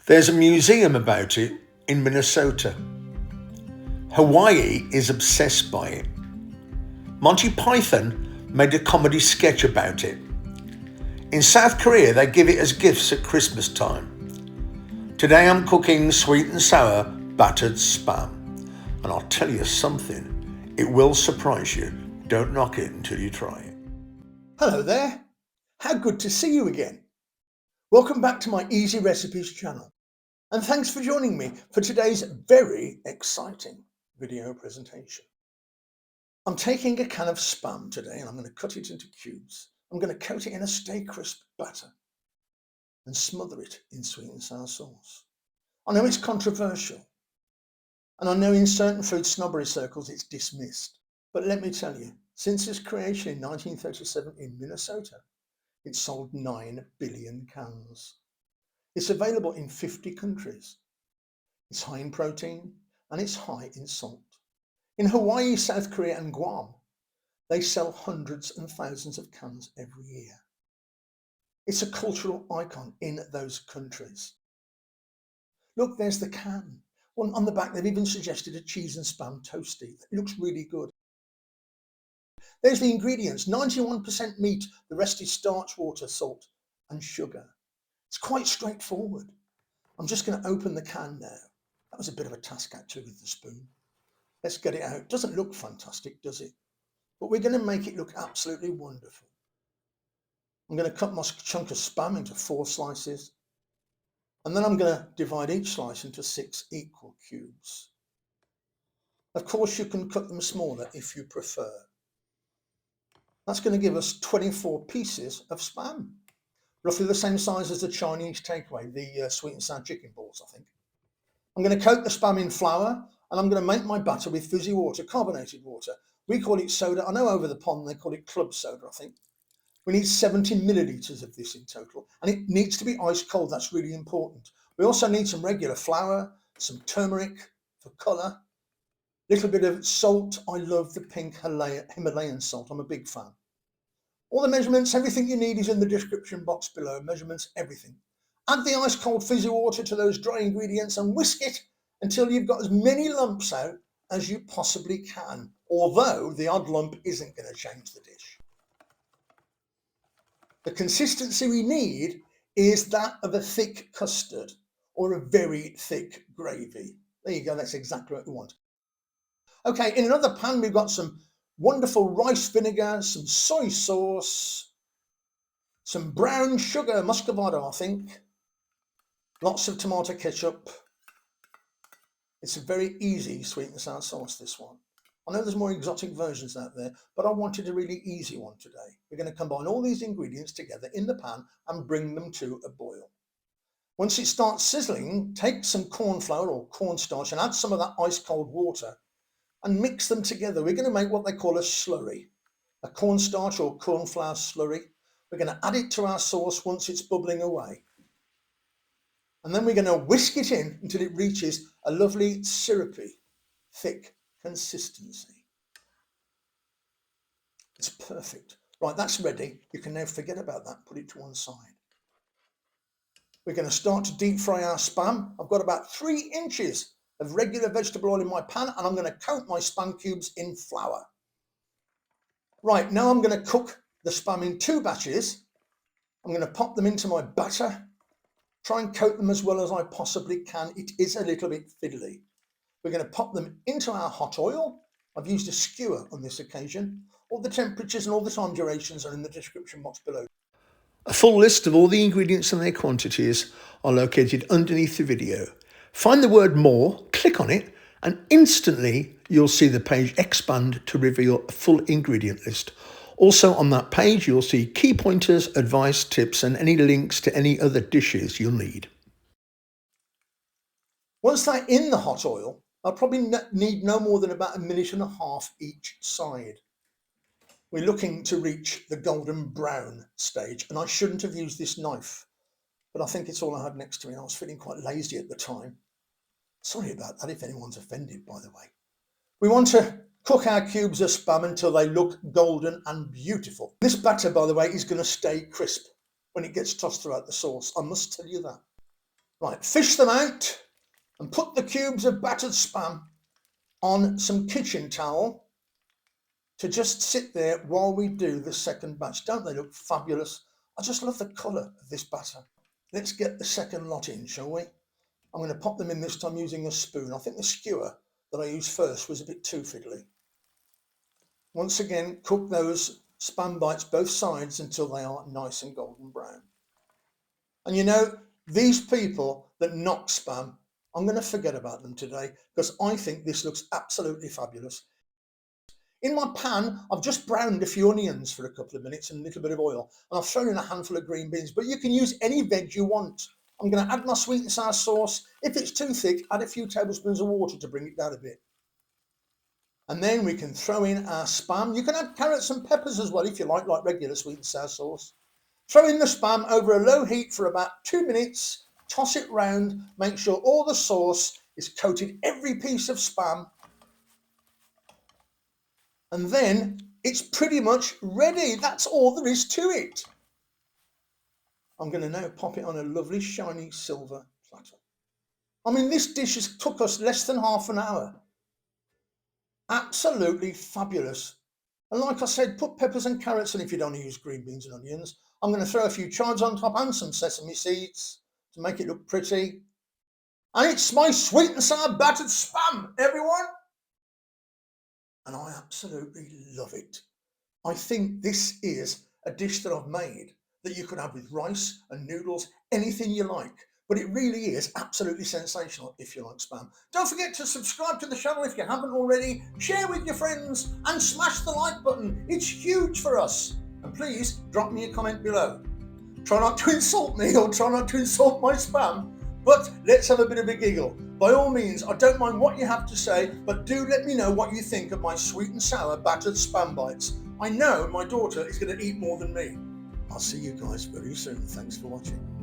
There's a museum about it in Minnesota. Hawaii is obsessed by it. Monty Python made a comedy sketch about it. In South Korea, they give it as gifts at Christmas time. Today I'm cooking sweet and sour battered spam. And I'll tell you something, it will surprise you. Don't knock it until you try it. Hello there. How good to see you again. Welcome back to my Easy Recipes channel. And thanks for joining me for today's very exciting video presentation. I'm taking a can of spam today and I'm going to cut it into cubes. I'm going to coat it in a Stay Crisp batter and smother it in sweet and sour sauce. I know it's controversial and I know in certain food snobbery circles it's dismissed, but let me tell you, since its creation in 1937 in Minnesota, it's sold 9 billion cans. It's available in 50 countries. It's high in protein and it's high in salt. In Hawaii, South Korea and Guam, they sell hundreds and thousands of cans every year. It's a cultural icon in those countries. Look, there's the can. Well, on the back, they've even suggested a cheese and spam toasty. It looks really good. There's the ingredients, 91% meat, the rest is starch, water, salt and sugar. It's quite straightforward. I'm just going to open the can now. That was a bit of a task actually with the spoon. Let's get it out. Doesn't look fantastic, does it? But we're going to make it look absolutely wonderful. I'm going to cut my chunk of spam into 4 slices. And then I'm going to divide each slice into 6 equal cubes. Of course, you can cut them smaller if you prefer. That's going to give us 24 pieces of spam. Roughly the same size as the Chinese takeaway, the sweet and sour chicken balls, I think. I'm going to coat the spam in flour and I'm going to make my batter with fizzy water, carbonated water. We call it soda. I know over the pond they call it club soda, I think. We need 70 millilitres of this in total and it needs to be ice cold. That's really important. We also need some regular flour, some turmeric for colour, a little bit of salt. I love the pink Himalayan salt. I'm a big fan. All the measurements, everything you need is in the description box below. Measurements, everything. Add the ice cold fizzy water to those dry ingredients and whisk it until you've got as many lumps out as you possibly can, although the odd lump isn't going to change the dish. The consistency we need is that of a thick custard or a very thick gravy. There you go, that's exactly what we want. Okay, in another pan we've got some wonderful rice vinegar, some soy sauce, some brown sugar, muscovado I think, lots of tomato ketchup. It's a very easy sweet and sour sauce, this one. I know there's more exotic versions out there, but I wanted a really easy one today. We're going to combine all these ingredients together in the pan and bring them to a boil. Once it starts sizzling, take some cornflour or cornstarch and add some of that ice cold water and mix them together. We're going to make what they call a slurry, a cornstarch or cornflour slurry. We're going to add it to our sauce once it's bubbling away. And then we're going to whisk it in until it reaches a lovely syrupy, thick consistency. It's perfect. Right, that's ready. You can now forget about that, put it to one side. We're going to start to deep fry our spam. I've got about 3 inches of regular vegetable oil in my pan and I'm going to coat my spam cubes in flour. Right, now I'm going to cook the spam in 2 batches. I'm going to pop them into my batter, try and coat them as well as I possibly can. It is a little bit fiddly. We're going to pop them into our hot oil. I've used a skewer on this occasion. All the temperatures and all the time durations are in the description box below. A full list of all the ingredients and their quantities are located underneath the video. Find the word more, click on it, and instantly you'll see the page expand to reveal a full ingredient list. Also on that page, you'll see key pointers, advice, tips, and any links to any other dishes you'll need. Once they're in the hot oil, I'll probably need no more than about 1.5 minutes each side. We're looking to reach the golden brown stage, and I shouldn't have used this knife, but I think it's all I had next to me. I was feeling quite lazy at the time. Sorry about that if anyone's offended, by the way. We want to cook our cubes of spam until they look golden and beautiful. This batter, by the way, is going to stay crisp when it gets tossed throughout the sauce. I must tell you that. Right, fish them out and put the cubes of battered spam on some kitchen towel to just sit there while we do the second batch. Don't they look fabulous? I just love the colour of this batter. Let's get the second lot in, shall we? I'm going to pop them in this time using a spoon. I think the skewer that I used first was a bit too fiddly. Once again, cook those spam bites both sides until they are nice and golden brown. And you know, these people that knock spam, I'm going to forget about them today because I think this looks absolutely fabulous. In my pan, I've just browned a few onions for a couple of minutes and a little bit of oil, and I've thrown in a handful of green beans, but you can use any veg you want. I'm going to add my sweet and sour sauce. If it's too thick, add a few tablespoons of water to bring it down a bit. And then we can throw in our spam. You can add carrots and peppers as well if you like regular sweet and sour sauce. Throw in the spam over a low heat for about 2 minutes, toss it round, make sure all the sauce is coated every piece of spam, and then it's pretty much ready. That's all there is to it. I'm going to now pop it on a lovely shiny silver platter. I mean, this dish has took us less than half an hour. Absolutely fabulous. And like I said, put peppers and carrots in if you don't use green beans and onions. I'm going to throw a few chives on top and some sesame seeds to make it look pretty. And it's my sweet and sour battered spam, everyone. And I absolutely love it. I think this is a dish that I've made that you could have with rice and noodles, anything you like. But it really is absolutely sensational if you like spam. Don't forget to subscribe to the channel if you haven't already, share with your friends and smash the like button. It's huge for us. And please drop me a comment below. Try not to insult me or try not to insult my spam, but let's have a bit of a giggle. By all means, I don't mind what you have to say, but do let me know what you think of my sweet and sour battered spam bites. I know my daughter is going to eat more than me. I'll see you guys very soon. Thanks for watching.